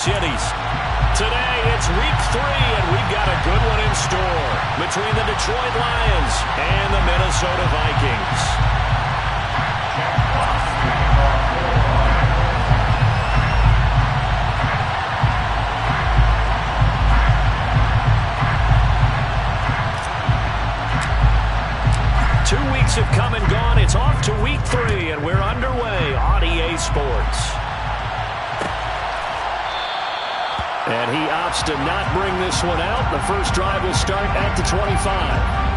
Cities. Today, it's week 3, and we've got a good one in store between the Detroit Lions and the Minnesota Vikings. Have come and gone. It's off to week 3, and we're underway on EA Sports. And he opts to not bring this one out. The first drive will start at the 25.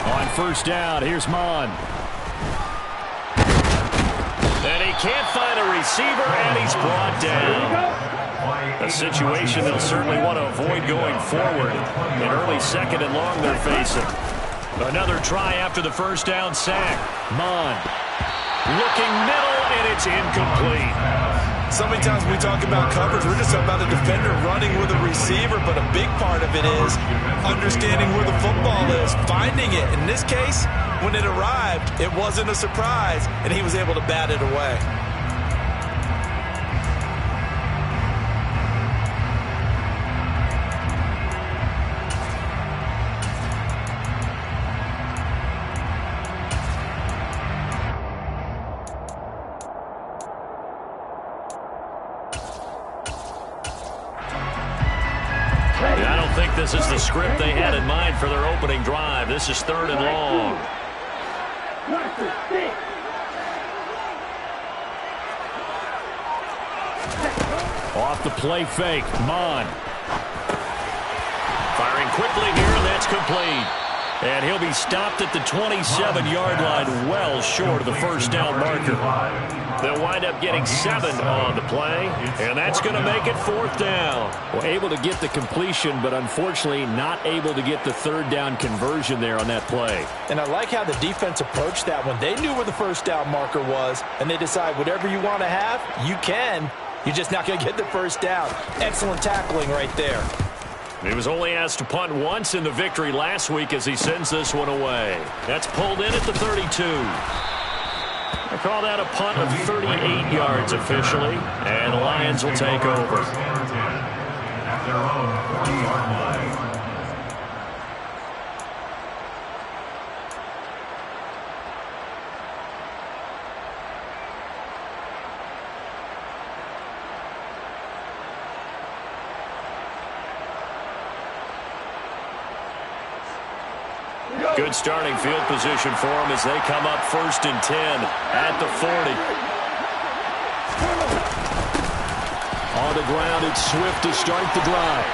On first down, here's Mon. And he can't find a receiver, and he's brought down. A situation they'll certainly want to avoid going forward. An early second and long they're facing. Another try after the first down sack. Mon looking middle, and it's incomplete. So many times when we talk about coverage, we're just talking about a defender running with a receiver, but a big part of it is understanding where the football is, finding it. In this case, when it arrived, it wasn't a surprise, and he was able to bat it away. I don't think this is the script they had in mind for their opening drive. This is 3rd and long. Off the play fake, Mon. Firing quickly here, and that's complete. And he'll be stopped at the 27-yard line, well short of the first down marker. They'll wind up getting 7 on the play, and that's going to make it 4th down. Well, able to get the completion, but unfortunately not able to get the 3rd down conversion there on that play. And I like how the defense approached that one. They knew where the first down marker was, and they decide whatever you want to have, you can. You're just not going to get the first down. Excellent tackling right there. He was only asked to punt once in the victory last week as he sends this one away. That's pulled in at the 32. I call that a punt of 38 yards officially, and the Lions will take over. At their own 40-yard line. Good starting field position for them as they come up 1st and 10 at the 40. On the ground, it's Swift to start the drive.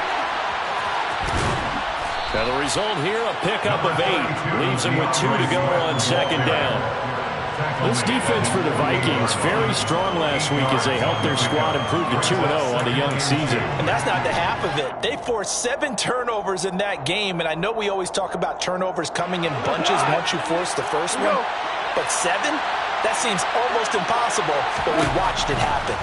Now the result here, a pickup of 8. Leaves him with 2 to go on 2nd down. This defense for the Vikings, very strong last week as they helped their squad improve to 2-0 on the young season. And that's not the half of it. They forced 7 turnovers in that game, and I know we always talk about turnovers coming in bunches once you force the first one, but 7? That seems almost impossible, but we watched it happen.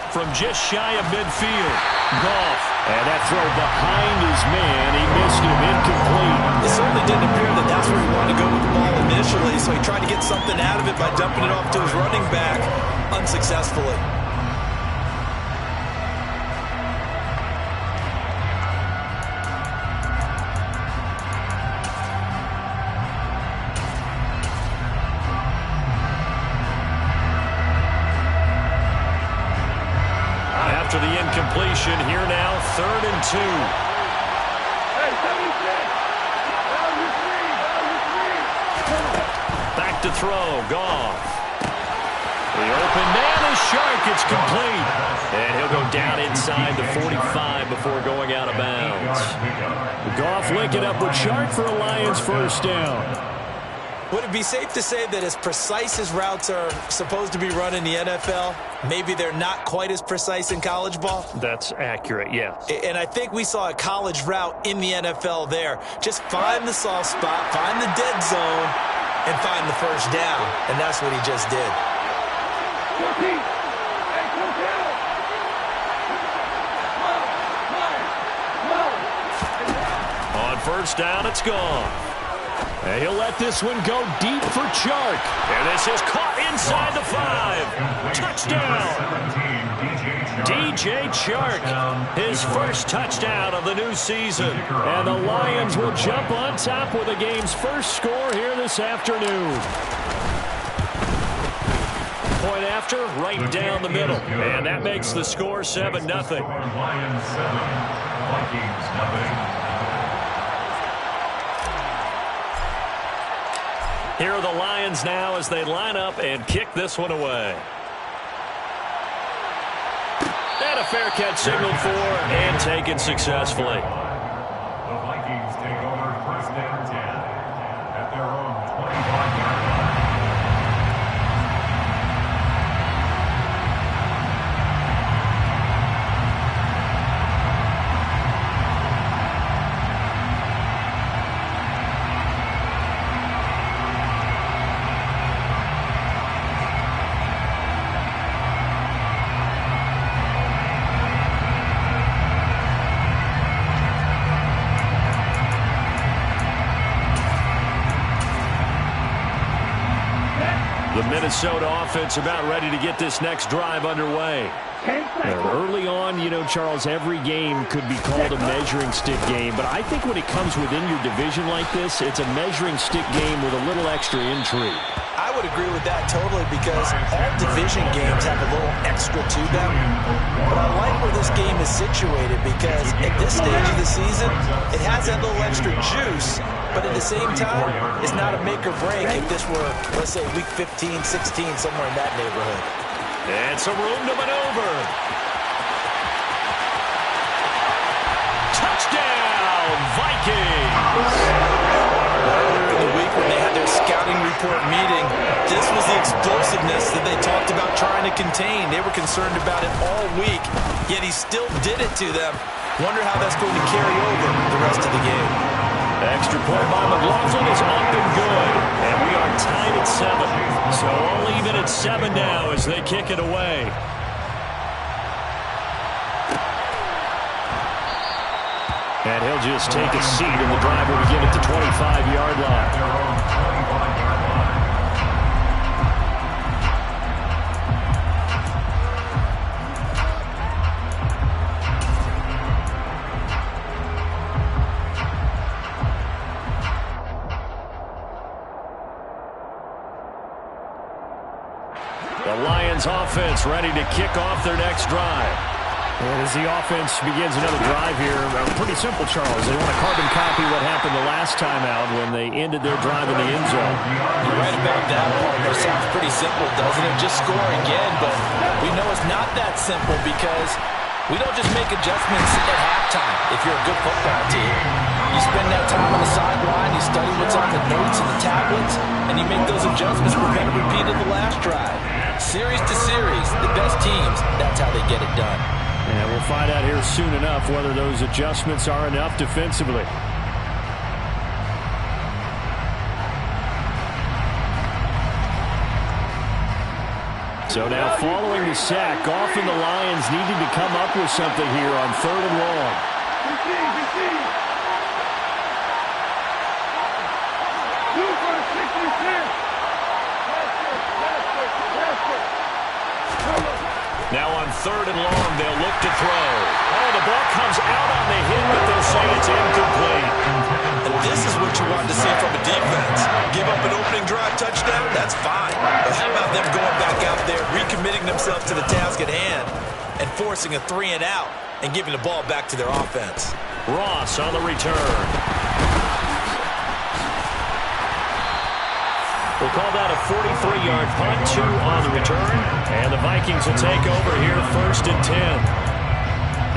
From just shy of midfield, Goff. And that throw behind his man, he missed him, incomplete. It certainly didn't appear that that's where he wanted to go with the ball initially, so he tried to get something out of it by dumping it off to his running back unsuccessfully. After the incompletion, here now, 3rd and 2. Back to throw, Goff. The open man is Shark. It's complete. And he'll go down inside the 45 before going out of bounds. Goff linking up with Shark for a Lions first down. Would it be safe to say that as precise as routes are supposed to be run in the NFL, maybe they're not quite as precise in college ball? That's accurate, yes. And I think we saw a college route in the NFL there. Just find the soft spot, find the dead zone, and find the first down. And that's what he just did. On first down, it's gone. And he'll let this one go deep for Chark. And this is caught inside the 5. Touchdown. DJ Chark, his first touchdown of the new season. And the Lions will jump on top with the game's first score here this afternoon. Point after, right down the middle. And that makes the score 7-0. Lions 7, Vikings nothing. Here are the Lions now as they line up and kick this one away. And a fair catch signaled for and taken successfully. The Vikings take over 1st and 10 at their own 25-yard line. The Minnesota offense about ready to get this next drive underway. Early on, you know, Charles, every game could be called a measuring stick game. But I think when it comes within your division like this, it's a measuring stick game with a little extra intrigue. I would agree with that totally because all division games have a little extra to them. But I like where this game is situated because at this stage of the season, it has that little extra juice. But at the same time, it's not a make or break if this were, let's say, week 15, 16, somewhere in that neighborhood. And some room to maneuver. Touchdown, Vikings! Earlier in the week when they had their scouting report meeting, this was the explosiveness that they talked about trying to contain. They were concerned about it all week, yet he still did it to them. Wonder how that's going to carry over the rest of the game. Extra point by McLaughlin is up and good. And we are tied at 7. So all even at 7 now as they kick it away. And he'll just take a seat, and the drive will begin at the 25-yard line. The Lions offense ready to kick off their next drive. And as the offense begins another drive here, pretty simple, Charles. They want to carbon copy what happened the last time out when they ended their drive in the end zone. You're right about that, partner. Sounds pretty simple, doesn't it? Just score again, but we know it's not that simple because we don't just make adjustments at halftime if you're a good football team. You spend that time on the sideline, you study what's on the notes and the tablets, and you make those adjustments to prevent a repeat of the last drive. Series to series, the best teams, that's how they get it done. And we'll find out here soon enough whether those adjustments are enough defensively. So now following the sack, Goff and the Lions needing to come up with something here on 3rd and long. Now on 3rd and long, they'll look to throw. Oh, the ball comes out on the hit, but they'll say it's incomplete. And this is what you want to see from a defense. Give up an opening drive touchdown, that's fine. But how about them going back out there, recommitting themselves to the task at hand, and forcing a 3-and-out, and giving the ball back to their offense. Ross on the return. We'll call that a 43-yard punt, 2 on the return. And the Vikings will take over here 1st and 10.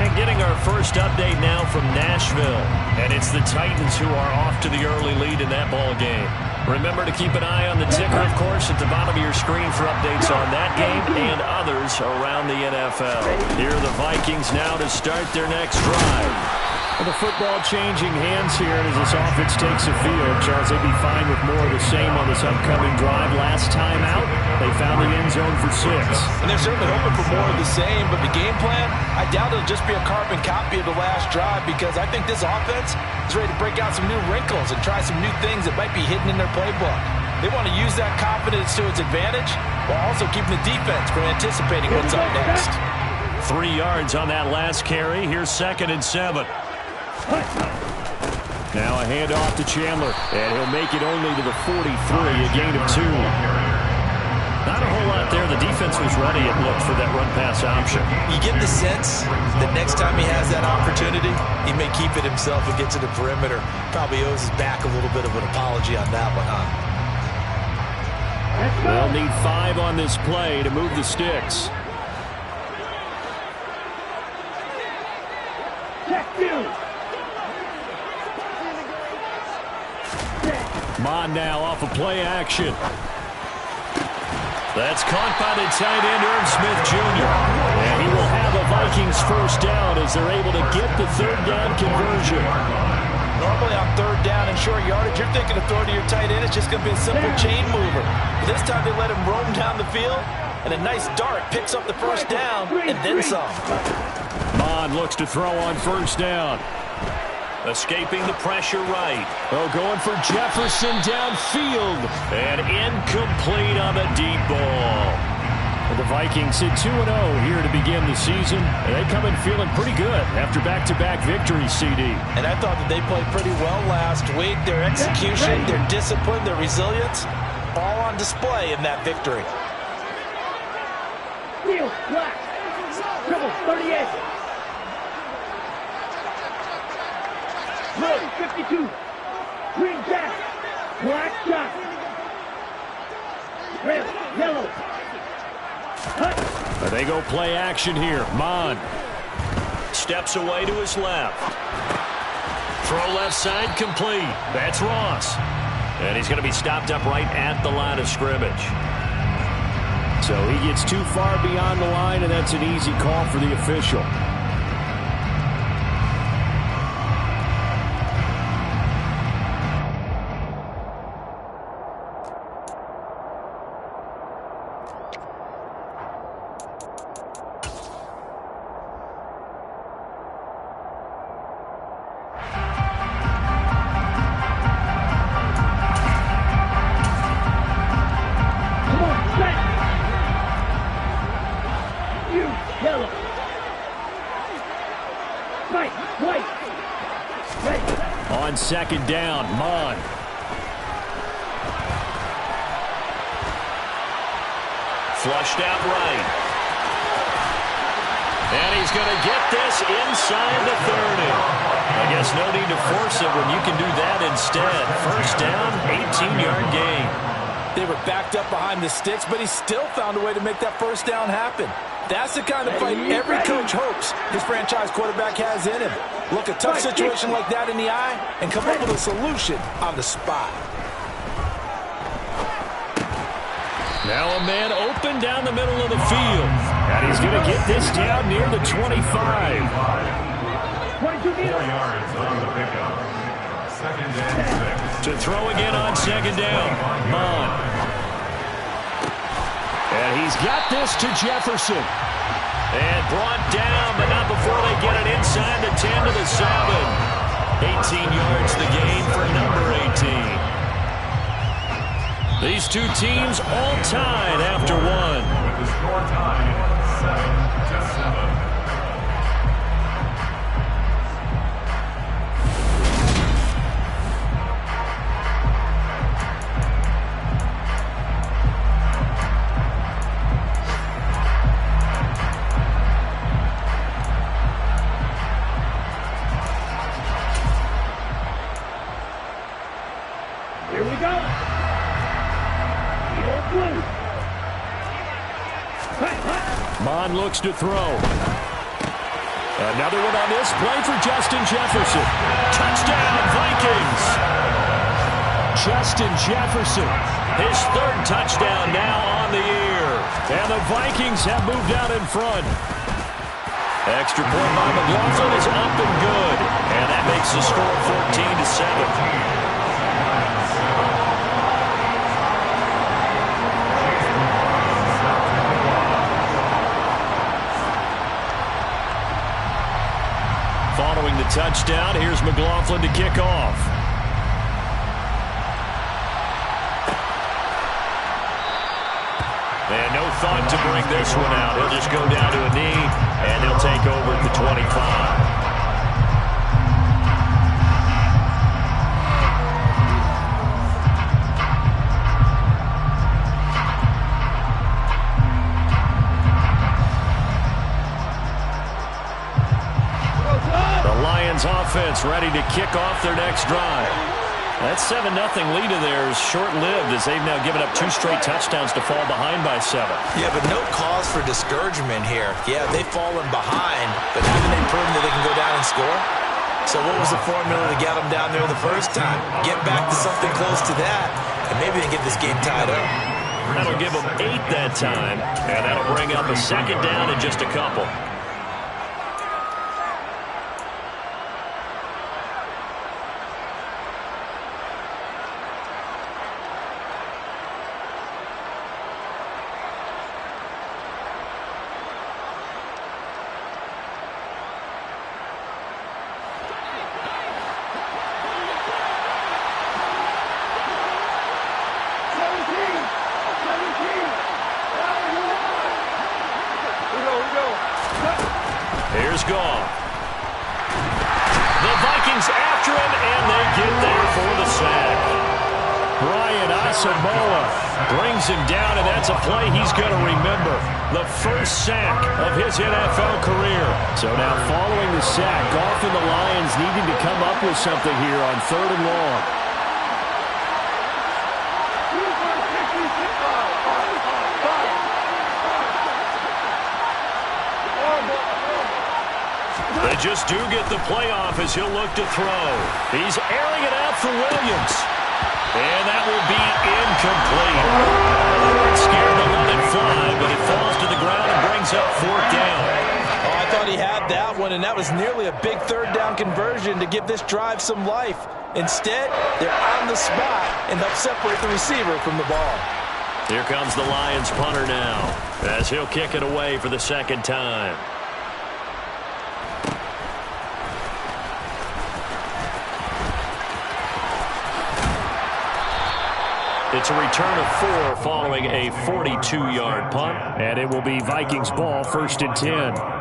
And getting our first update now from Nashville. And it's the Titans who are off to the early lead in that ball game. Remember to keep an eye on the ticker, of course, at the bottom of your screen for updates on that game and others around the NFL. Here are the Vikings now to start their next drive. Well, the football changing hands here as this offense takes the field. Charles, they'd be fine with more of the same on this upcoming drive. Last time out, they found the end zone for 6. And they're certainly hoping for more of the same, but the game plan, I doubt it'll just be a carbon copy of the last drive, because I think this offense is ready to break out some new wrinkles and try some new things that might be hidden in their playbook. They want to use that confidence to its advantage while also keeping the defense from anticipating what's up next. 3 yards on that last carry. Here's 2nd and 7. Now a handoff to Chandler, and he'll make it only to the 43, a gain of 2. Not a whole lot there. The defense was ready, it looked, for that run-pass option. You get the sense that next time he has that opportunity, he may keep it himself and get to the perimeter. Probably owes his back a little bit of an apology on that one, huh? They'll need 5 on this play to move the sticks. Mon now off of play action. That's caught by the tight end, Irv Smith Jr. And he will have a Vikings first down as they're able to get the 3rd down conversion. Normally on 3rd down and short yardage, you're thinking of throwing to your tight end. It's just going to be a simple chain mover. But this time they let him roam down the field, and a nice dart picks up the first down and then some. Mon looks to throw on 1st down. Escaping the pressure right. Oh, going for Jefferson downfield. And incomplete on the deep ball. The Vikings sit 2-0 here to begin the season. And they come in feeling pretty good after back-to-back victories, CD. And I thought that they played pretty well last week. Their execution, their discipline, their resilience, all on display in that victory. Field, black, triple, 38. Red, 52. Green jack. Black shot. Red, yellow. But they go play action here. Mon steps away to his left. Throw left side complete. That's Ross. And he's going to be stopped up right at the line of scrimmage. So he gets too far beyond the line, and that's an easy call for the official. On 2nd down, Mon. Flushed out right. And he's going to get this inside the 30. I guess no need to force it when you can do that instead. First down, 18-yard gain. They were backed up behind the sticks, but he still found a way to make that first down happen. That's the kind of fight every coach hopes his franchise quarterback has in him. Look a tough situation like that in the eye and come up with a solution on the spot. Now a man open down the middle of the field. And he's going to get this down near the 25. 4 yards on the pickup. 2nd and 6. To throw again on 2nd down. Mon. And he's got this to Jefferson. And brought down, but not before they get it inside the 10 to the 7. 18 yards the gain for number 18. These two teams all tied after one. With the score tied 7-7. Here we go. Mon looks to throw. Another one on this play for Justin Jefferson. Touchdown, Vikings! Justin Jefferson, his 3rd touchdown now on the year. And the Vikings have moved out in front. Extra point by McLaughlin is up and good. And that makes the score 14-7. Following the touchdown, here's McLaughlin to kick off. And no thought to bring this one out. He'll just go down to a knee, and he'll take over at the 25. Offense ready to kick off their next drive. That 7-0 lead of theirs short-lived as they've now given up 2 straight touchdowns to fall behind by 7. Yeah, but no cause for discouragement here. Yeah, they've fallen behind, but haven't they proven that they can go down and score? So what was the formula to get them down there the first time? Get back to something close to that, and maybe they can get this game tied up. That'll give them 8 that time, and that'll bring up a 2nd down in just a couple. Here's Goff. The Vikings after him, and they get there for the sack. Brian Asamoah brings him down, and that's a play he's going to remember. The first sack of his NFL career. So now following the sack, Goff and the Lions needing to come up with something here on 3rd and long. They just do get the playoff as he'll look to throw. He's airing it out for Williams. And that will be incomplete. They weren't scared to let it fly, but it falls to the ground and brings up 4th down. Oh, I thought he had that one, and that was nearly a big 3rd down conversion to give this drive some life. Instead, they're on the spot and help separate the receiver from the ball. Here comes the Lions punter now as he'll kick it away for the 2nd time. It's a return of 4 following a 42-yard punt, and it will be Vikings ball 1st and 10.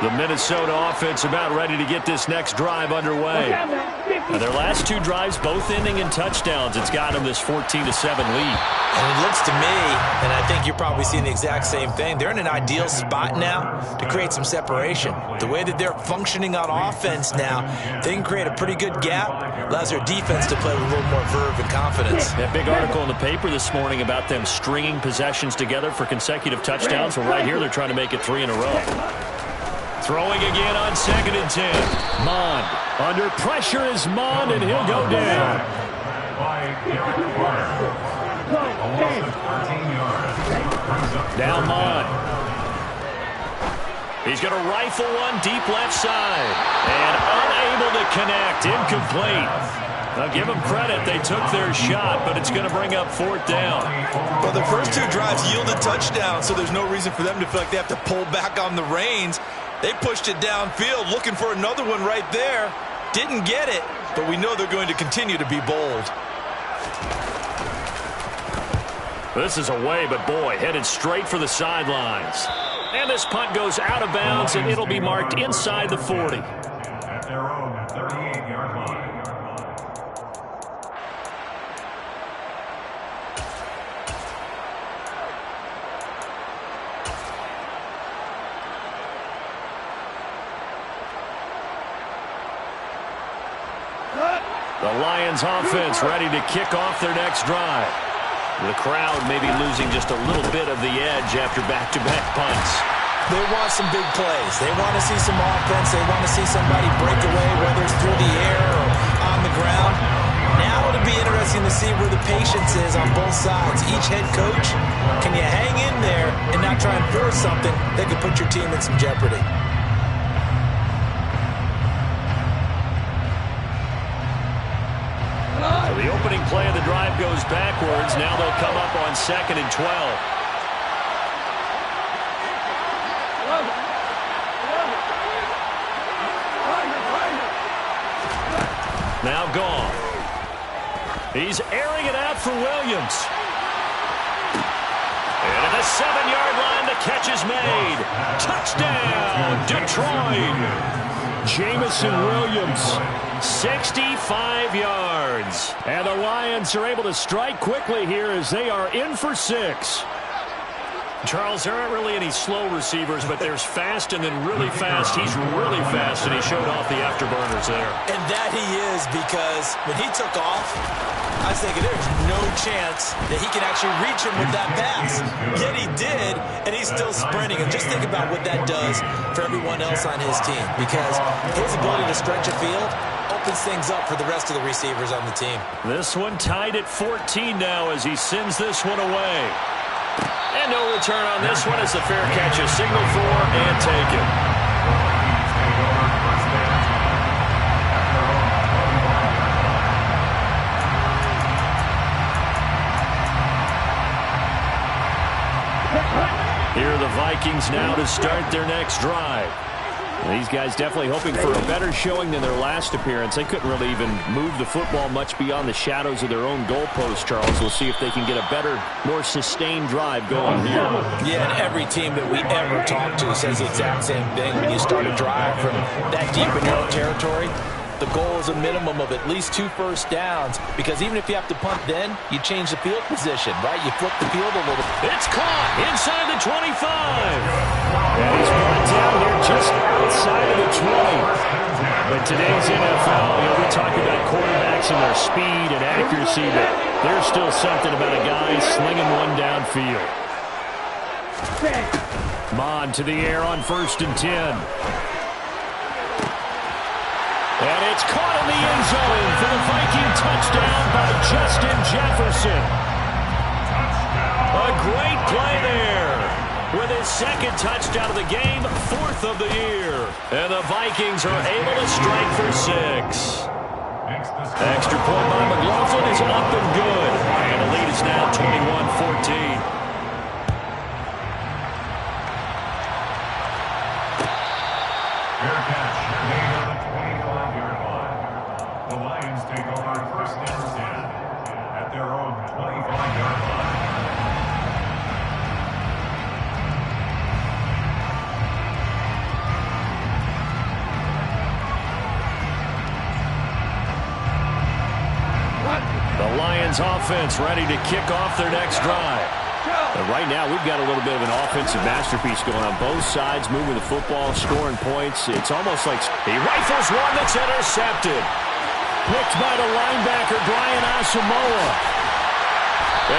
The Minnesota offense about ready to get this next drive underway. Now, their last two drives both ending in touchdowns. It's got them this 14-7 lead. And it looks to me, and I think you're probably seeing the exact same thing, they're in an ideal spot now to create some separation. The way that they're functioning on offense now, they can create a pretty good gap, allows their defense to play with a little more verve and confidence. That big article in the paper this morning about them stringing possessions together for consecutive touchdowns. Well, right here they're trying to make it 3 in a row. Throwing again on 2nd and 10. Mond. Under pressure is Mond, and he'll go down. Now Mond. He's going to rifle one deep left side. And unable to connect. Incomplete. Now give them credit. They took their shot, but it's going to bring up 4th down. Well, the first two drives yielded touchdowns, so there's no reason for them to feel like they have to pull back on the reins. They pushed it downfield, looking for another one right there. Didn't get it, but we know they're going to continue to be bold. This is away, but boy, headed straight for the sidelines. And this punt goes out of bounds, and it'll be marked inside the 40. At their own 38-yard line. The Lions offense ready to kick off their next drive. The crowd may be losing just a little bit of the edge after back-to-back punts. They want some big plays. They want to see some offense. They want to see somebody break away, whether it's through the air or on the ground. Now it'll be interesting to see where the patience is on both sides. Each head coach, can you hang in there and not try and force something that could put your team in some jeopardy? So the opening play of the drive goes backwards. Now they'll come up on 2nd and 12. Now gone. He's airing it out for Williams. And at the 7-yard line, the catch is made. Touchdown, Detroit. Jamison Williams, 65 yards. And the Lions are able to strike quickly here as they are in for 6. Charles, there aren't really any slow receivers, but there's fast and then really fast. He's really fast, and he showed off the afterburners there. And that he is, because when he took off, I was thinking there's no chance that he can actually reach him with that pass. Yet he did, and he's still sprinting. And just think about what that does for everyone else on his team, because his ability to stretch a field opens things up for the rest of the receivers on the team. This one tied at 14 now as he sends this one away. And no return on this one as the fair catch is signaled for and taken. Here are the Vikings now to start their next drive. These guys definitely hoping for a better showing than their last appearance. They couldn't really even move the football much beyond the shadows of their own goalpost, Charles. We'll see if they can get a better, more sustained drive going here. Yeah, and every team that we ever talk to says the exact same thing. When you start a drive from that deep in your own territory, the goal is a minimum of at least 2 first downs, because even if you have to punt then, you change the field position, right? You flip the field a little. It's caught inside the 25. And he's brought down here just outside of the 20. But today's NFL, we talk about quarterbacks and their speed and accuracy, but there's still something about a guy slinging one downfield. Mond to the air on 1st and 10. And it's caught in the end zone for the Viking touchdown by Justin Jefferson. A great play there with his 2nd touchdown of the game, 4th of the year. And the Vikings are able to strike for 6. Extra point by McLaughlin is up and good. And the lead is now 21-14. Lions offense ready to kick off their next drive. And right now, we've got a little bit of an offensive masterpiece going on both sides, moving the football, scoring points. It's almost like he rifles one that's intercepted. Picked by the linebacker, Brian Asamoah.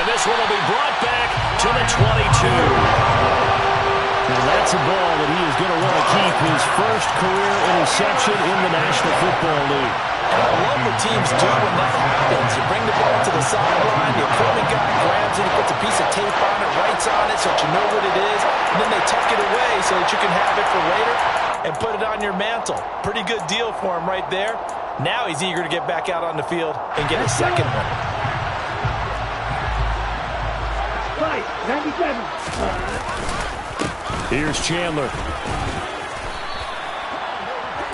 And this one will be brought back to the 22. And that's a ball that he is going to want to keep, his first career interception in the National Football League. And I love what teams do when that happens. You bring the ball to the sideline, the equipment guy grabs it, he puts a piece of tape on it, writes on it so that you know what it is, and then they tuck it away so that you can have it for later and put it on your mantle. Pretty good deal for him right there. Now he's eager to get back out on the field and get his second one. 97. Here's Chandler.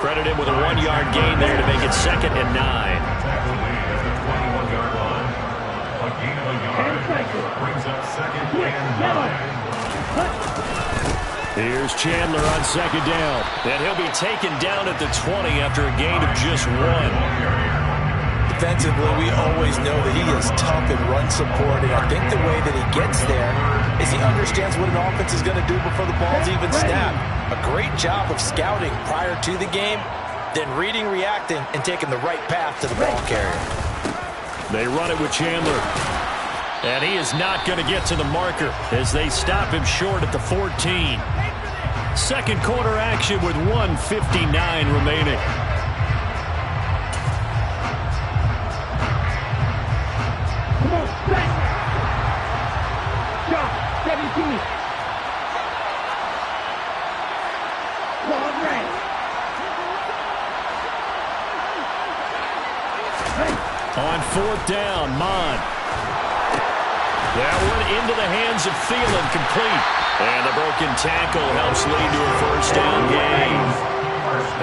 Credit him with a 1-yard gain there to make it 2nd and 9. A gain of a yard brings up 2nd and 9. Here's Chandler on 2nd down. And he'll be taken down at the 20 after a gain of just 1. Defensively, we always know that he is tough in run support, and I think the way that he gets there is he understands what an offense is going to do before the ball's even snapped. A great job of scouting prior to the game, then reading, reacting, and taking the right path to the ball carrier. They run it with Chandler. And he is not going to get to the marker as they stop him short at the 14. Second quarter action with 1:59 remaining. Come on, back. Shot, 17. Ball red. On 4th down, Mon. That one into the hands of Thielen, complete. And the broken tackle helps lead to a 1st down gain.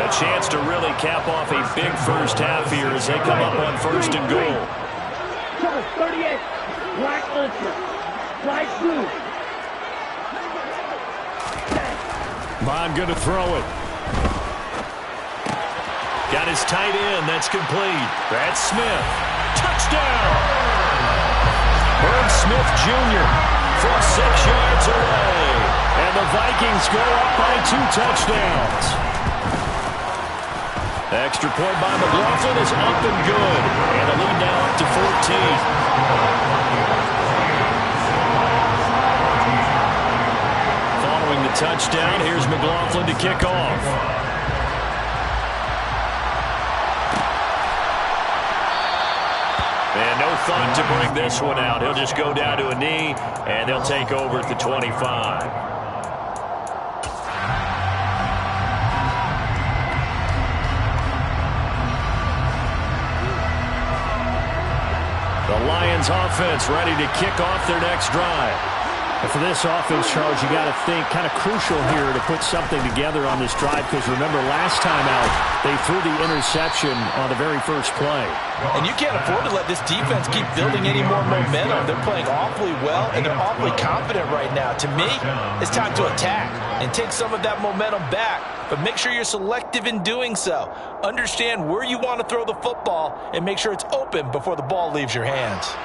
A chance to really cap off a big first half here as they come up on 1st and goal. Trouble 38. Black Ultra. Light blue. Mon going to throw it. Got his tight end. That's complete. That's Smith. Touchdown! Herb Smith Jr. from 6 yards away. And the Vikings go up by 2 touchdowns. Extra point by McLaughlin is up and good. And the lead now up to 14. Following the touchdown, here's McLaughlin to kick off. And no thought to bring this one out. He'll just go down to a knee, and they'll take over at the 25. The Lions offense ready to kick off their next drive. And for this offense, Charles, you got to think kind of crucial here to put something together on this drive because remember last time out they threw the interception on the very first play. And you can't afford to let this defense keep building any more momentum. They're playing awfully well and they're awfully confident right now. To me, it's time to attack and take some of that momentum back. But make sure you're selective in doing so. Understand where you want to throw the football and make sure it's open before the ball leaves your hands.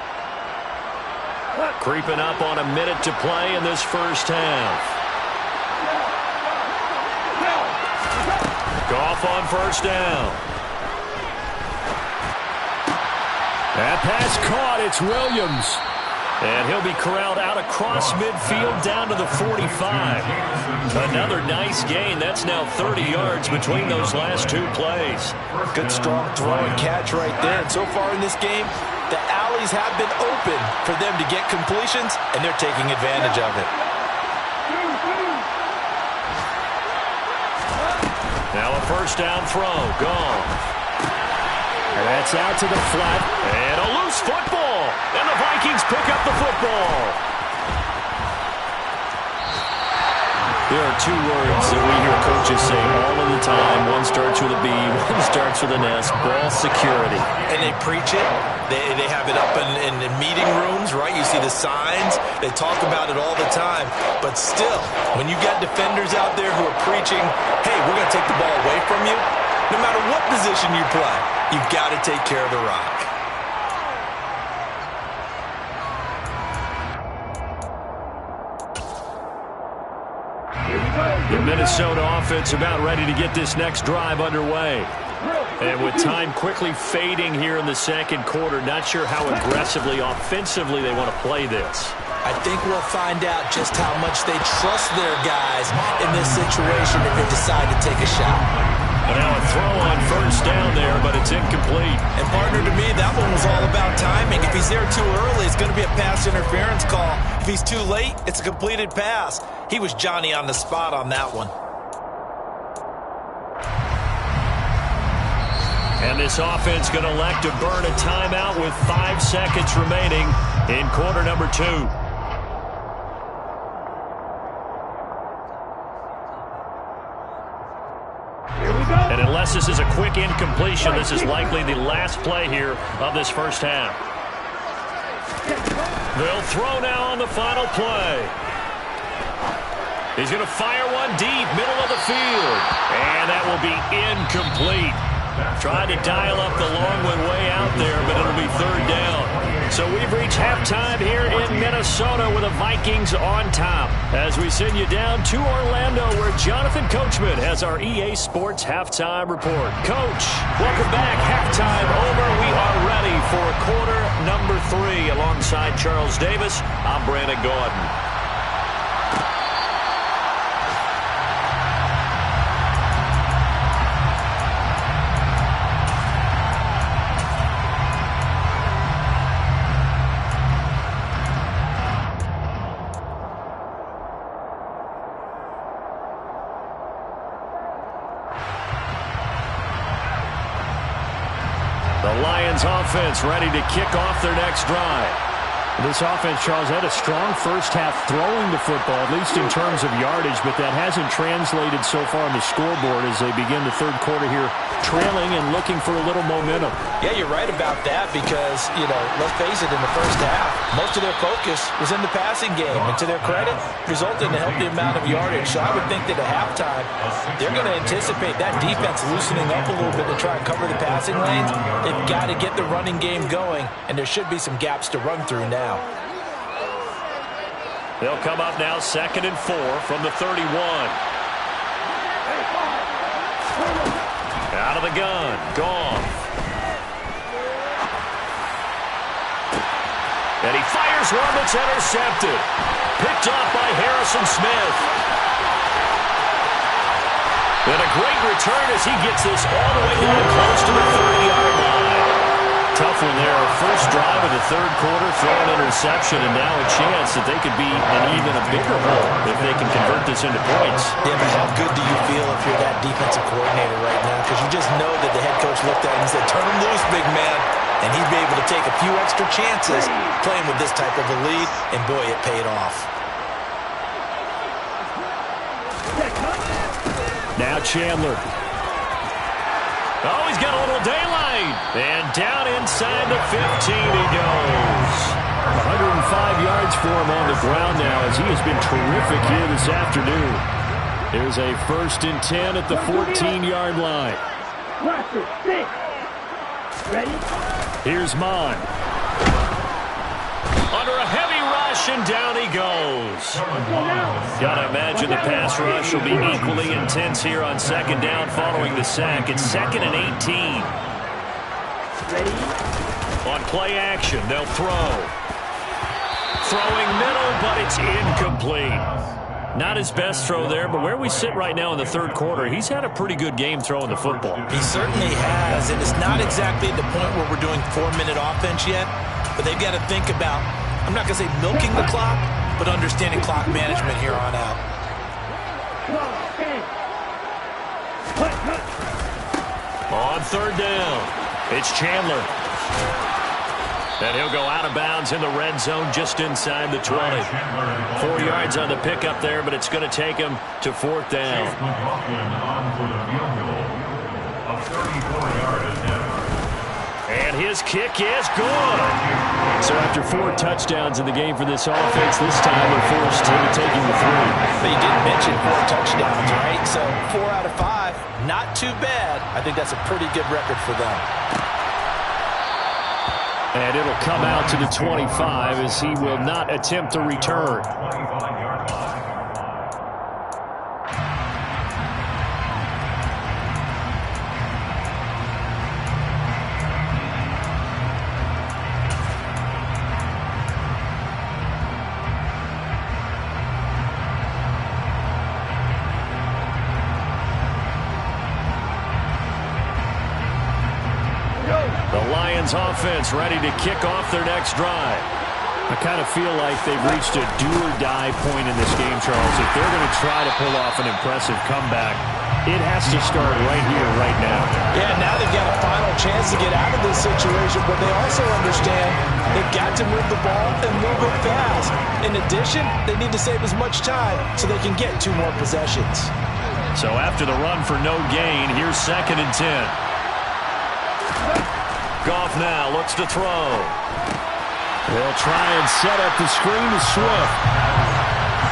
Creeping up on a minute to play in this first half. Goff on 1st down. That pass caught. It's Williams. And he'll be corralled out across midfield down to the 45. Another nice gain. That's now 30 yards between those last 2 plays. Good strong throw and catch right there. And so far in this game, the alleys have been open for them to get completions, and they're taking advantage of it. Now a 1st down throw. Gone. And that's out to the flat. And a loose football. And the Vikings pick up the football. There are 2 words that we hear coaches say all of the time. One starts with a B, one starts with an S. Ball security. And they preach it. They have it up in meeting rooms, right? You see the signs. They talk about it all the time. But still, when you got defenders out there who are preaching, hey, we're going to take the ball away from you, no matter what position you play, you've got to take care of the rock. The Minnesota offense about ready to get this next drive underway. And with time quickly fading here in the second quarter, not sure how aggressively, offensively they want to play this. I think we'll find out just how much they trust their guys in this situation if they decide to take a shot. And now a throw on first down there, but it's incomplete. And partner, to me, that one was all about timing. If he's there too early, it's going to be a pass interference call. If he's too late, it's a completed pass. He was Johnny on the spot on that one. And this offense going to elect to burn a timeout with 5 seconds remaining in quarter number 2. And unless this is a quick incompletion, this is likely the last play here of this first half. They'll throw now on the final play. He's going to fire one deep, middle of the field. And that will be incomplete. Tried to dial up the long one way out there, but it'll be third down. So we've reached halftime here in Minnesota with the Vikings on top. As we send you down to Orlando, where Jonathan Coachman has our EA Sports Halftime Report. Coach, welcome back. Halftime over. We are ready for quarter number 3. Alongside Charles Davis, I'm Brandon Gordon. The Lions offense ready to kick off their next drive. This offense, Charles, had a strong first half throwing the football, at least in terms of yardage, but that hasn't translated so far on the scoreboard as they begin the third quarter here, trailing and looking for a little momentum. Yeah, you're right about that because, let's face it, in the first half, most of their focus was in the passing game. And to their credit, resulted in a healthy amount of yardage. So I would think that at halftime, they're going to anticipate that defense loosening up a little bit to try and cover the passing lanes. They've got to get the running game going, and there should be some gaps to run through now. They'll come up now 2nd and 4 from the 31. Out of the gun. Goff. And he fires one that's intercepted. Picked off by Harrison Smith. And a great return as he gets this all the way down close to the 30-yard line. Tough one there. First drive of the third quarter, throw an interception, and now a chance that they could be in even a bigger hole if they can convert this into points. Yeah, but how good do you feel if you're that defensive coordinator right now? Because you just know that the head coach looked at him and said, turn him loose, big man. And he'd be able to take a few extra chances playing with this type of a lead, and boy, it paid off. Now Chandler. Oh, he's got a little daylight. And down inside the 15 he goes. 105 yards for him on the ground now as he has been terrific here this afternoon. There's a 1st and 10 at the 14-yard line. Here's Mon. Under a heavy rush, and down he goes. Gotta imagine the pass rush will be equally intense here on 2nd down following the sack. It's 2nd and 18. On play action, they'll throw. Throwing middle, but it's incomplete. Not his best throw there, but where we sit right now in the third quarter, he's had a pretty good game throwing the football. He certainly has, and it's not exactly at the point where we're doing 4-minute offense yet, but they've got to think about, I'm not going to say milking the clock, but understanding clock management here on out. On 3rd down, it's Chandler. And he'll go out of bounds in the red zone just inside the 20. 4 yards on the pickup there, but it's going to take him to 4th down. And his kick is good. So after 4 touchdowns in the game for this offense, this time they're forced into taking the 3. But you didn't mention 4 touchdowns, right? So 4 out of 5, not too bad. I think that's a pretty good record for them. And it'll come out to the 25 as he will not attempt to return. The Lions offense ready to kick off their next drive. I kind of feel like they've reached a do-or-die point in this game, Charles. If they're going to try to pull off an impressive comeback, it has to start right here, right now. Yeah, now they've got a final chance to get out of this situation, but they also understand they've got to move the ball and move it fast. In addition, they need to save as much time so they can get 2 more possessions. So after the run for no gain, here's 2nd and 10. Goff now looks to throw. They'll try and set up the screen to Swift.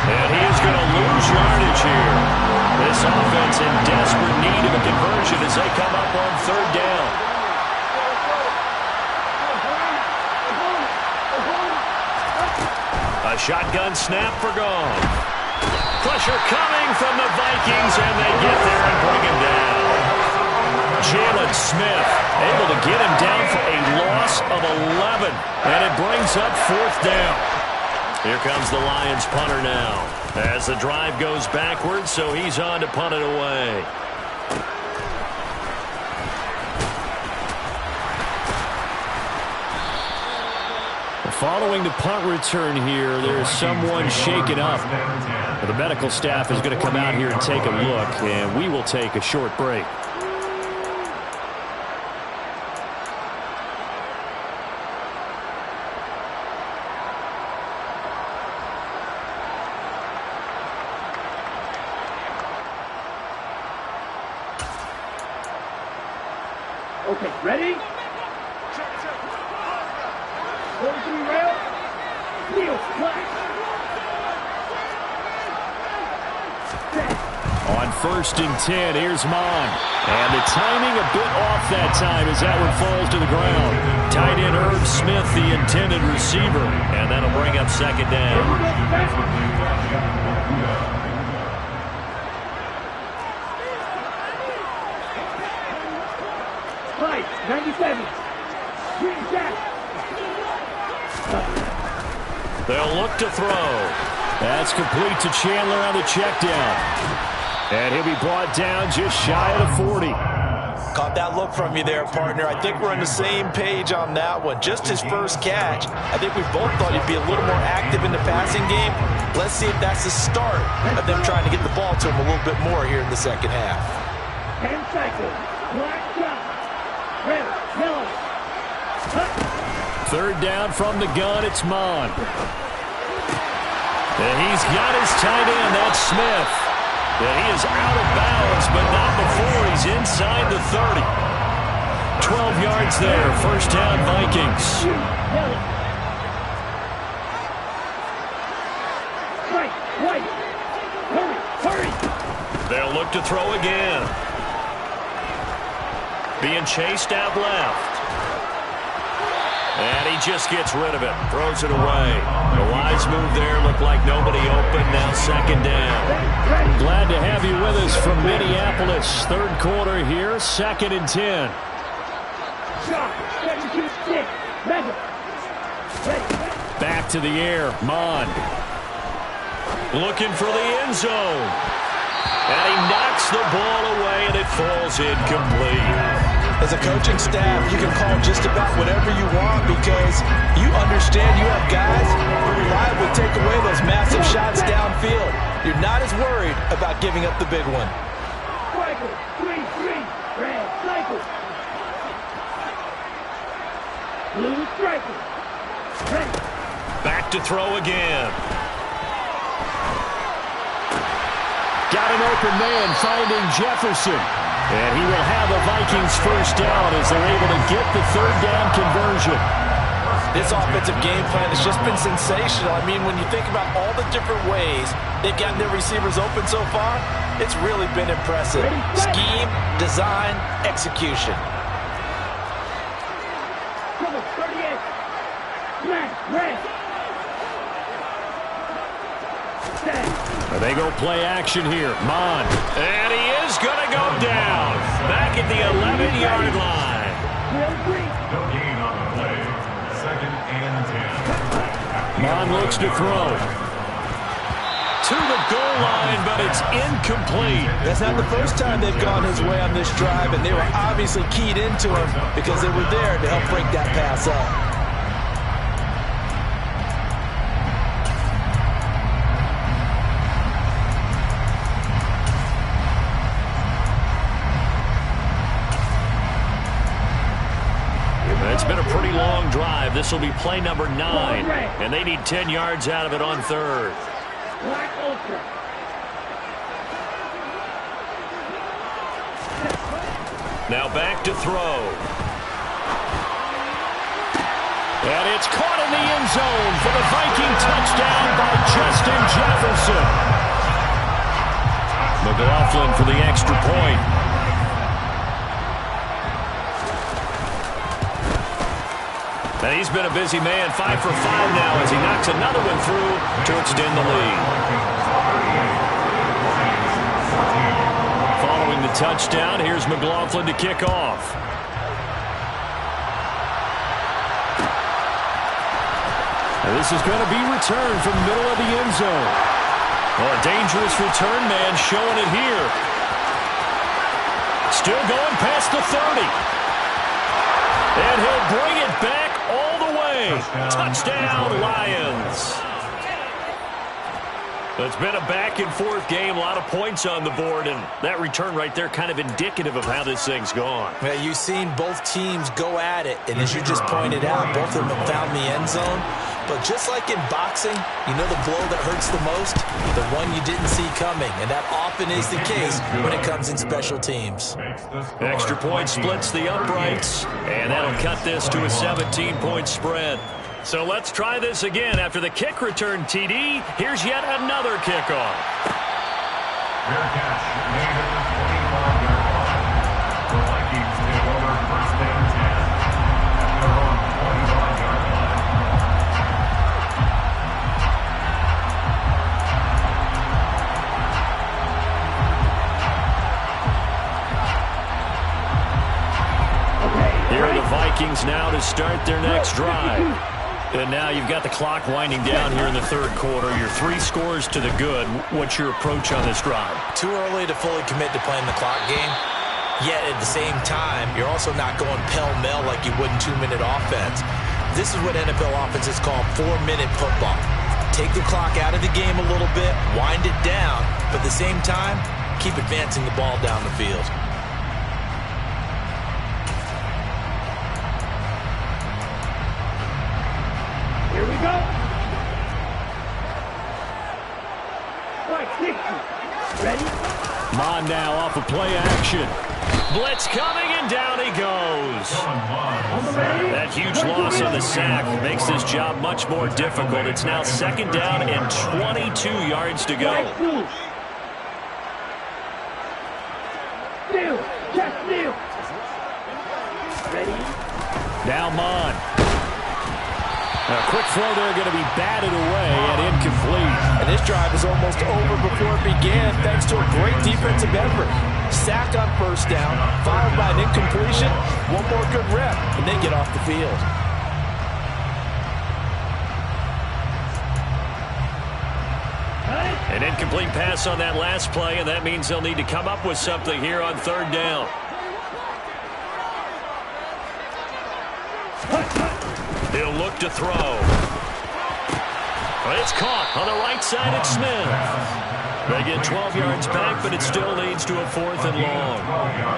And he is going to lose yardage here. This offense in desperate need of a conversion as they come up on 3rd down. A shotgun snap for Goff. Pressure coming from the Vikings, and they get there and bring him down. Jalen Smith able to get him down for a loss of 11, and it brings up 4th down. Here comes the Lions punter now as the drive goes backwards, so he's on to punt it away. Following the punt return here, there's someone shaken up. The medical staff is going to come out here and take a look, and we will take a short break. Okay, ready? 43 rail. Heel, flat. On 1st and 10, here's Mon. And the timing a bit off that time as that one falls to the ground. Tight end Irv Smith, the intended receiver. And that'll bring up 2nd down. Right, 97. Green jack. They'll look to throw. That's complete to Chandler on the check down. And he'll be brought down just shy of the 40. Caught that look from you there, partner. I think we're on the same page on that one. Just his first catch. I think we both thought he'd be a little more active in the passing game. Let's see if that's the start of them trying to get the ball to him a little bit more here in the second half. 10 cycles. Black shot. Red, yellow. 3rd down from the gun, it's Mon. And he's got his tight end, that's Smith. And he is out of bounds, but not before he's inside the 30. 12 yards there, 1st down Vikings. Right, right. Hurry, hurry. They'll look to throw again. Being chased out left. And he just gets rid of it. Throws it away. A wise move there. Looked like nobody open. Now 2nd down. Glad to have you with us from Minneapolis. 3rd quarter here. 2nd and 10. Shot. 7-2-6. Measure. Back to the air. Mon. Looking for the end zone. And he knocks the ball away, and it falls incomplete. As a coaching staff, you can call just about whatever you want because you understand you have guys who reliably take away those massive shots downfield. You're not as worried about giving up the big one. Cycle. 3-3. Red, cycle. Blue, striker. Ready. Back to throw again. Got an open man finding Jefferson. And he will have a Vikings 1st down as they're able to get the 3rd down conversion. This offensive game plan has just been sensational. I mean, when you think about all the different ways they've gotten their receivers open so far, it's really been impressive. Scheme, design, execution. Cover 38. Black, red. They go play action here. Mon. And he is going to go down. Back at the 11-yard line. No gain on the play. 2nd and 10. Mon looks to throw. to the goal line, but it's incomplete. That's not the first time they've gone his way on this drive, and they were obviously keyed into him because they were there to help break that pass up. It's been a pretty long drive. This will be play number 9, and they need 10 yards out of it on third. Now back to throw. And it's caught in the end zone for the Viking touchdown by Justin Jefferson. McLaughlin for the extra point. And he's been a busy man, 5 for 5 now as he knocks another one through to extend the lead. Following the touchdown, here's McLaughlin to kick off. And this is going to be returned from the middle of the end zone. Well, a dangerous return man showing it here. Still going past the 30. And he'll bring it back all the way. Touchdown, Lions. It's been a back-and-forth game, a lot of points on the board, and that return right there kind of indicative of how this thing's gone. Yeah, you've seen both teams go at it, and as you just pointed out, both of them have found the end zone. But just like in boxing, you know the blow that hurts the most? The one you didn't see coming, and that often is the case when it comes in special teams. Extra point splits the uprights, and that'll cut this to a 17-point spread. So let's try this again. After the kick return, TD, here's yet another kickoff. Fair catch made at the 25-yard line. The Vikings take over first and 10 at their own 25-yard line. Here are the Vikings now to start their next drive. And now you've got the clock winding down here in the third quarter. You're 3 scores to the good. What's your approach on this drive? Too early to fully commit to playing the clock game. Yet at the same time, you're also not going pell-mell like you would in 2-minute offense. This is what NFL offenses call 4-minute football. Take the clock out of the game a little bit, wind it down, but at the same time, keep advancing the ball down the field. Here we go. Strike 60. Ready? Mon now off of play action. Blitz coming, and down he goes. That huge loss on the sack makes this job much more difficult. It's now 2nd down and 22 yards to go. Steal. Just steal. Ready? Now Mon. A quick throw there going to be batted away and incomplete. And this drive is almost over before it began thanks to a great defensive effort. Sack on first down, followed by an incompletion. One more good rep, and they get off the field. An incomplete pass on that last play, and that means they'll need to come up with something here on 3rd down. He'll look to throw. It's caught on the right side at Smith. They get 12 yards back, but it still leads to a 4th and long.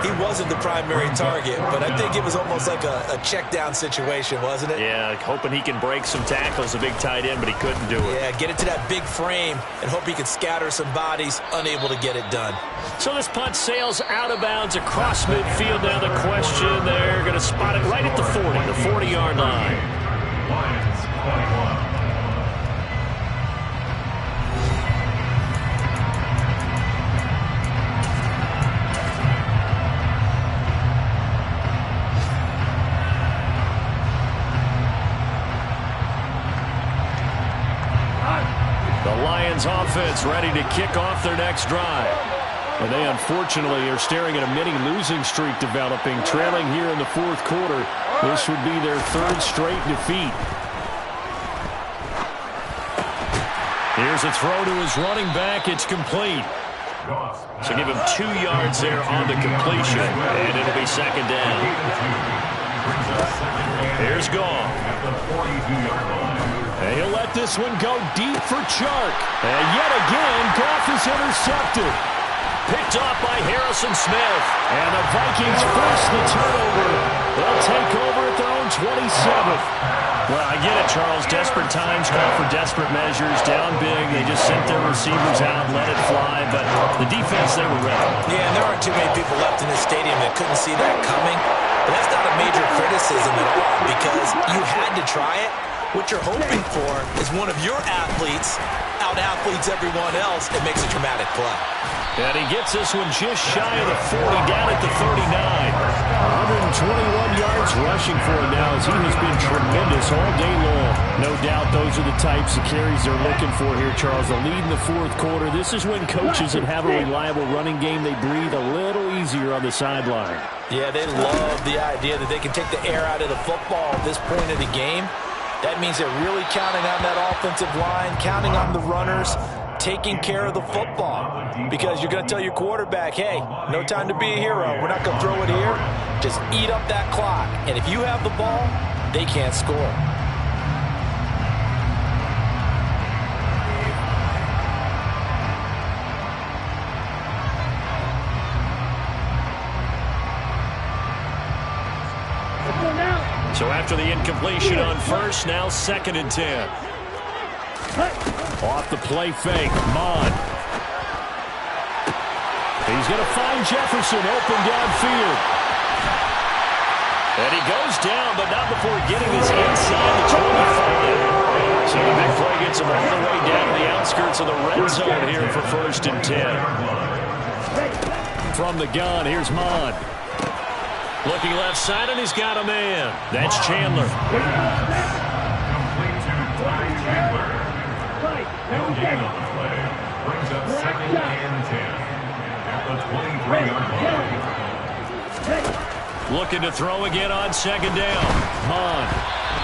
He wasn't the primary target, but I think it was almost like a check down situation, wasn't it? Yeah, hoping he can break some tackles, a big tight end, but he couldn't do it. Yeah, get it to that big frame and hope he can scatter some bodies, unable to get it done. So this punt sails out of bounds across midfield. Now the question, they're going to spot it right at the 40, the 40-yard line. Lions 21. Offense ready to kick off their next drive. And they unfortunately are staring at a mini losing streak developing, trailing here in the 4th quarter. This would be their 3rd straight defeat. Here's a throw to his running back. It's complete. So give him 2 yards there on the completion, and it'll be second down. Here's Goff. And he'll let this one go deep for Chark. And yet again, Goff is intercepted. Picked off by Harrison Smith. And the Vikings force the turnover. They'll take over at their own 27th. Well, I get it, Charles. Desperate times call for desperate measures. Down big, they just sent their receivers out, let it fly. But the defense, they were ready. Yeah, and there aren't too many people left in this stadium that couldn't see that coming. But that's not a major criticism at all because you had to try it. What you're hoping for is one of your athletes out-athletes everyone else and makes a dramatic play. And he gets this one just shy of the 40, down at the 39. 121 yards rushing for him now as he has been tremendous all day long. No doubt those are the types of carries they're looking for here, Charles. The lead in the fourth quarter. This is when coaches that have a reliable running game, they breathe a little easier on the sideline. Yeah, they love the idea that they can take the air out of the football at this point of the game. That means they're really counting on that offensive line, counting on the runners, taking care of the football. Because you're going to tell your quarterback, hey, no time to be a hero. We're not going to throw it here. Just eat up that clock. And if you have the ball, they can't score. So after the incompletion on first, now 2nd and 10. Off the play fake, Mond. He's going to find Jefferson open downfield. And he goes down, but not before getting his inside the 25. So the big play gets him all the way down to the outskirts of the red zone here for 1st and 10. From the gun, here's Mond. Looking left side, and he's got a man. That's Chandler. Complete to Ty Chandler. No gain on the play. Brings up 2nd and 10. At the 23-yard line. Looking to throw again on 2nd down. Mond.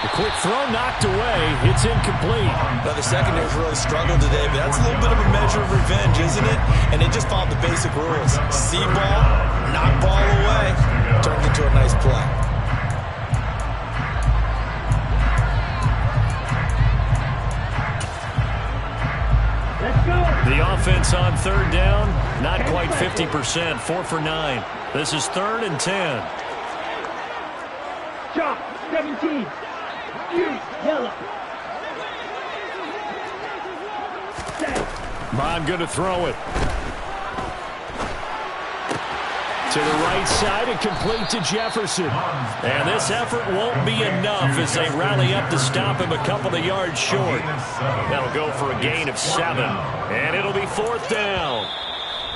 The quick throw knocked away. It's incomplete. Now, the secondary's really struggled today, but that's a little bit of a measure of revenge, isn't it? And they just followed the basic rules. See ball, knock ball away. Turned into a nice play. Let's go. The offense on 3rd down, not quite 50%, 4 for 9. This is 3rd and 10. Chop, 17. Yellow. Set. Mond going to throw it. To the right side and complete to Jefferson. And this effort won't be enough as they rally up to stop him a couple of yards short. That'll go for a gain of 7. And it'll be 4th down.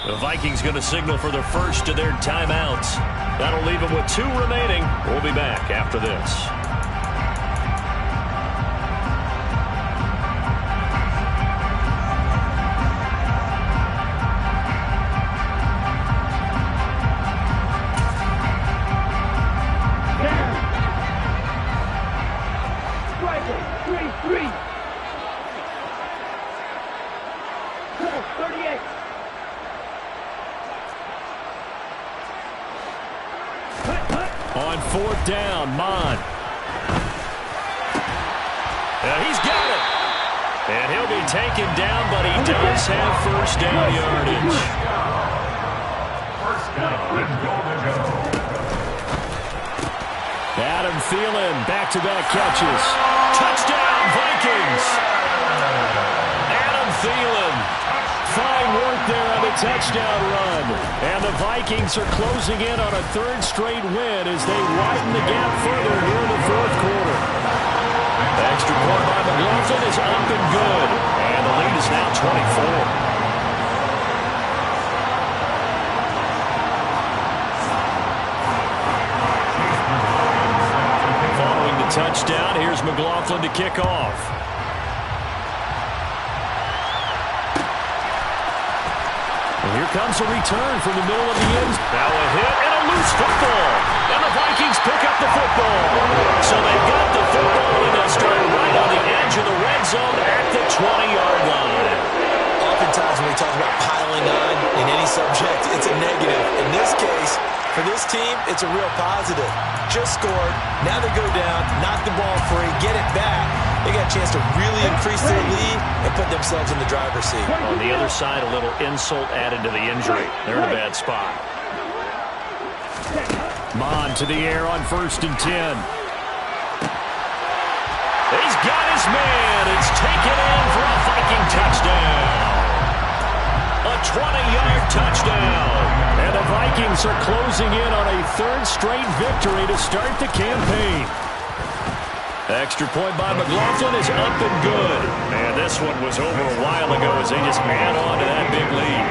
The Vikings going to signal for the first of their timeouts. That'll leave them with 2 remaining. We'll be back after this. On 4th down, Mond. He's got it. And he'll be taken down, but he does have 1st down yardage. First down and goal to go. Adam Thielen, back-to-back catches. Touchdown, Vikings. Adam Thielen. Fine work there on the touchdown run. And the Vikings are closing in on a 3rd straight win as they widen the gap further here in the 4th quarter. The extra point by McLaughlin is up and good. And the lead is now 24. Following the touchdown, here's McLaughlin to kick off. Here comes a return from the middle of the end. Now a hit and a loose football. And the Vikings pick up the football. So they've got the football and they'll start right on the edge of the red zone at the 20-yard line. For this team, it's a real positive. Just scored. Now they go down, knock the ball free, get it back. They got a chance to really increase their lead and put themselves in the driver's seat. On the other side, a little insult added to the injury. They're in a bad spot. Mon to the air on 1st and 10. He's got his man. It's taken in for a Viking touchdown. A 20-yard touchdown. And the Vikings are closing in on a 3rd straight victory to start the campaign. Extra point by McLaughlin is up and good. And this one was over a while ago as they just add on to that big lead.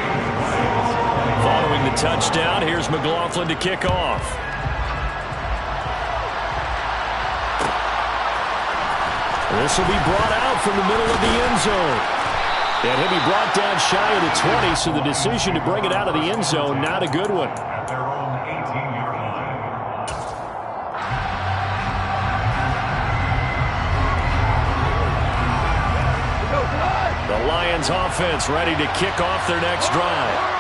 Following the touchdown, here's McLaughlin to kick off. This will be brought out from the middle of the end zone. And he'll be brought down shy of the 20, so the decision to bring it out of the end zone, not a good one. At their own 18-yard line. The Lions offense ready to kick off their next drive.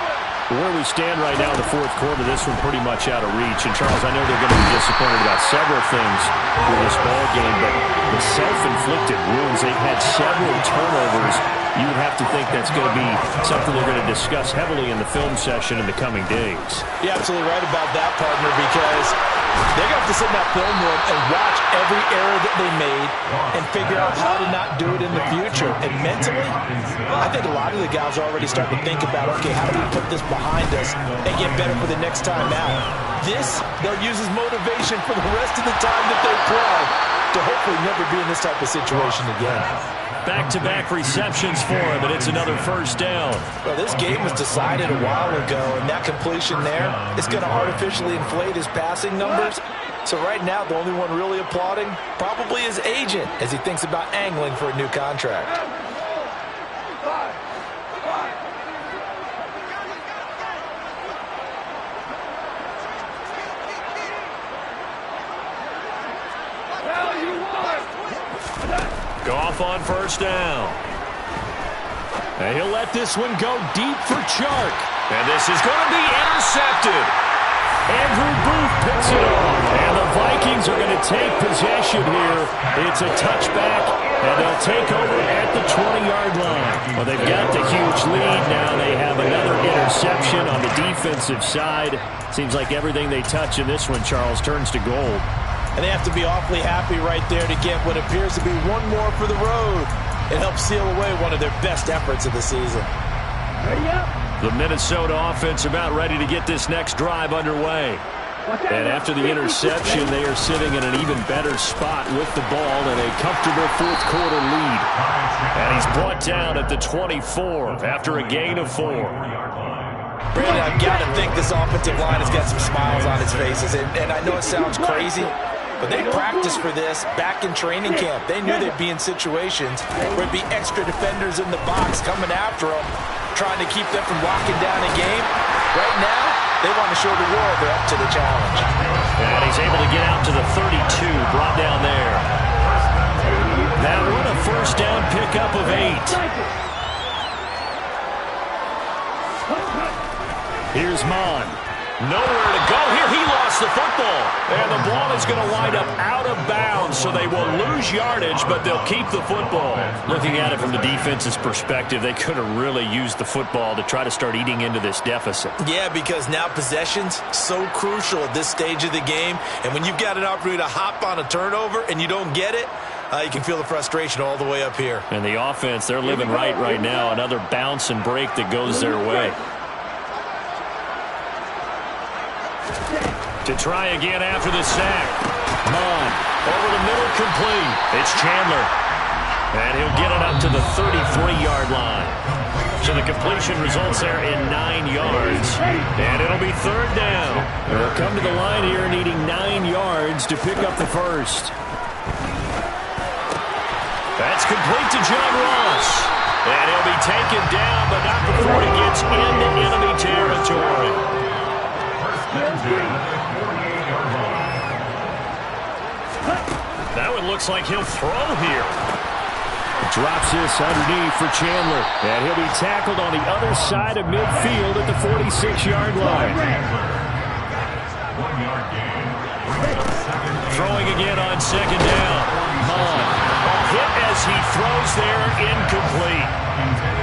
Where we stand right now in the 4th quarter, this one pretty much out of reach. And, Charles, I know they're going to be disappointed about several things for this ball game, but the self-inflicted wounds, they've had several turnovers. You would have to think that's going to be something they're going to discuss heavily in the film session in the coming days. You're absolutely right about that, partner, because they're going to have to sit in that film room and watch every error that they made and figure out how to not do it in the future. And mentally, I think a lot of the guys are already starting to think about, okay, how do we put this behind us and get better for the next time out? This, they'll use as motivation for the rest of the time that they play to hopefully never be in this type of situation again. Back-to-back receptions for him, and it's another 1st down. Well, this game was decided a while ago, and that completion there is going to artificially inflate his passing numbers. So right now, the only one really applauding probably his agent as he thinks about angling for a new contract. Goff on 1st down. And he'll let this one go deep for Chark. And this is going to be intercepted. Andrew Booth picks it up. And the Vikings are going to take possession here. It's a touchback, and they'll take over at the 20-yard line. Well, they've got the huge lead now. They have another interception on the defensive side. Seems like everything they touch in this one, Charles, turns to gold. And they have to be awfully happy right there to get what appears to be one more for the road. It helps seal away one of their best efforts of the season. The Minnesota offense about ready to get this next drive underway. And after the interception, they are sitting in an even better spot with the ball in a comfortable 4th quarter lead. And he's brought down at the 24 after a gain of 4. Brandon, I've got to think this offensive line has got some smiles on its faces. And I know it sounds crazy, but they practiced for this back in training camp. They knew they'd be in situations where it'd be extra defenders in the box coming after them, trying to keep them from locking down a game. Right now, they want to show the world they're up to the challenge. And he's able to get out to the 32, brought down there. That one a 1st down pickup of 8. Here's Mon. Nowhere to go here. He lost the football. And the ball is going to wind up out of bounds, so they will lose yardage, but they'll keep the football. Looking at it from the defense's perspective, they could have really used the football to try to start eating into this deficit. Yeah, because now possession's so crucial at this stage of the game. And when you've got an opportunity to hop on a turnover and you don't get it, you can feel the frustration all the way up here. And the offense, they're living right now. Another bounce and break that goes their way. To try again after the sack. Mon over the middle, complete. It's Chandler. And he'll get it up to the 33-yard line. So the completion results there in 9 yards. And it'll be 3rd down. They'll come to the line here needing 9 yards to pick up the 1st. That's complete to John Ross. And he'll be taken down, but not before he gets into enemy territory. Now it looks like he'll throw here. Drops this underneath for Chandler. And he'll be tackled on the other side of midfield at the 46-yard line. Throwing again on second down. Munn. A hit as he throws there, incomplete.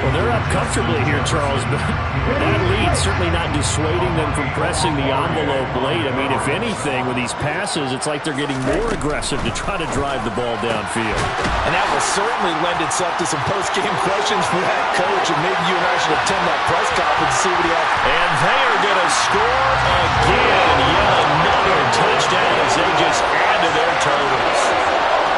Well, they're up comfortably here, Charles, but that lead certainly not dissuading them from pressing the envelope late. I mean, if anything, with these passes, it's like they're getting more aggressive to try to drive the ball downfield. And that will certainly lend itself to some post-game questions for that coach, and maybe you and I should attend that press conference and see what he has. And they are going to score again. Yet another touchdown as they just add to their totals.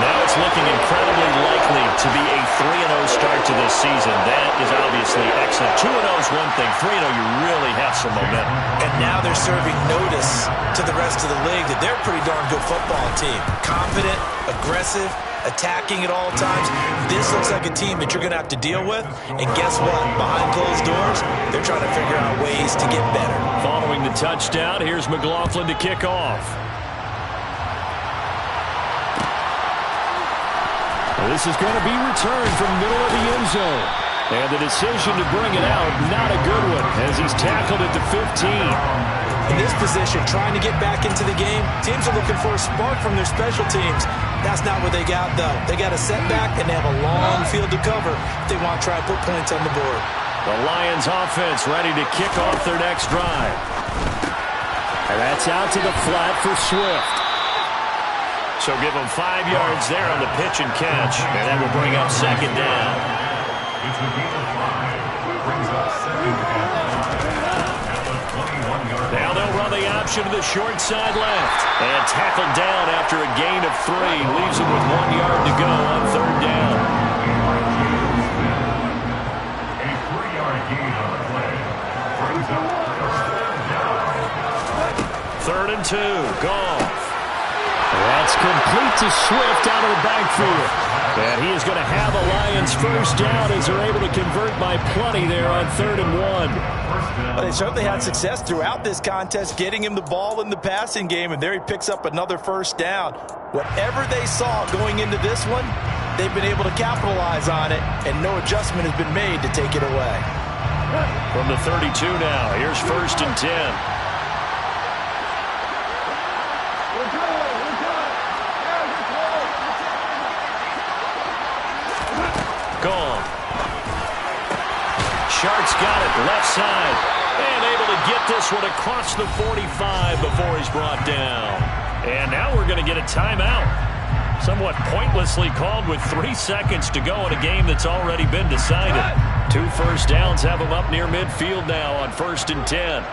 Now it's looking incredibly likely to be a 3-0 start to this season. That is obviously excellent. 2-0 is one thing. 3-0, you really have some momentum. And now they're serving notice to the rest of the league that they're a pretty darn good football team. Confident, aggressive, attacking at all times. This looks like a team that you're going to have to deal with. And guess what? Behind closed doors, they're trying to figure out ways to get better. Following the touchdown, here's McLaughlin to kick off. This is going to be returned from middle of the end zone. And the decision to bring it out, not a good one, as he's tackled at the 15. In this position, trying to get back into the game, teams are looking for a spark from their special teams. That's not what they got, though. They got a setback, and they have a long field to cover if they want to try and put points on the board. The Lions offense ready to kick off their next drive. And that's out to the flat for Swift. So give them 5 yards there on the pitch and catch. And that will bring up second down. It's a gain of 5. Brings up second down. At the 21-yard line. Now they'll run the option to the short side left. And tackled down after a gain of 3. Leaves them with 1 yard to go on third down. A 3-yard gain on the play. Brings up third down. 3rd and 2. Goff. That's complete to Swift out of the backfield. And he is going to have a Lions first down as they're able to convert by plenty there on 3rd and 1. Well, they certainly had success throughout this contest, getting him the ball in the passing game, and there he picks up another first down. Whatever they saw going into this one, they've been able to capitalize on it, and no adjustment has been made to take it away. From the 32 now, here's 1st and 10. Gone. Shark's got it left side. And able to get this one across the 45 before he's brought down. And now we're going to get a timeout. Somewhat pointlessly called with 3 seconds to go in a game that's already been decided. 2 first downs have them up near midfield now on 1st and 10.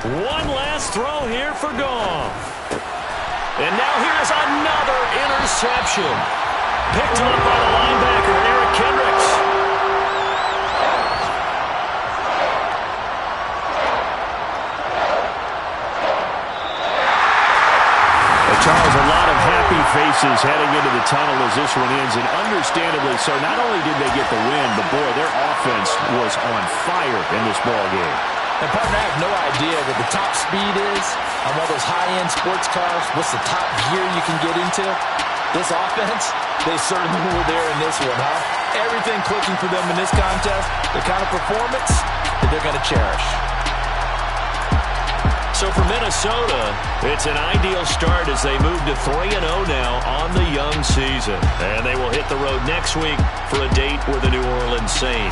One last throw here for Goff. And now here's another interception. Picked up by the linebacker, Eric Kendricks. Charles, a lot of happy faces heading into the tunnel as this one ends, and understandably so. Not only did they get the win, but boy, their offense was on fire in this ball game. And partner, I have no idea what the top speed is on one of those high-end sports cars. What's the top gear you can get into? This offense, they certainly were there in this one, huh? Everything clicking for them in this contest, the kind of performance that they're going to cherish. So for Minnesota, it's an ideal start as they move to 3-0 now on the young season. And they will hit the road next week for a date with the New Orleans Saints.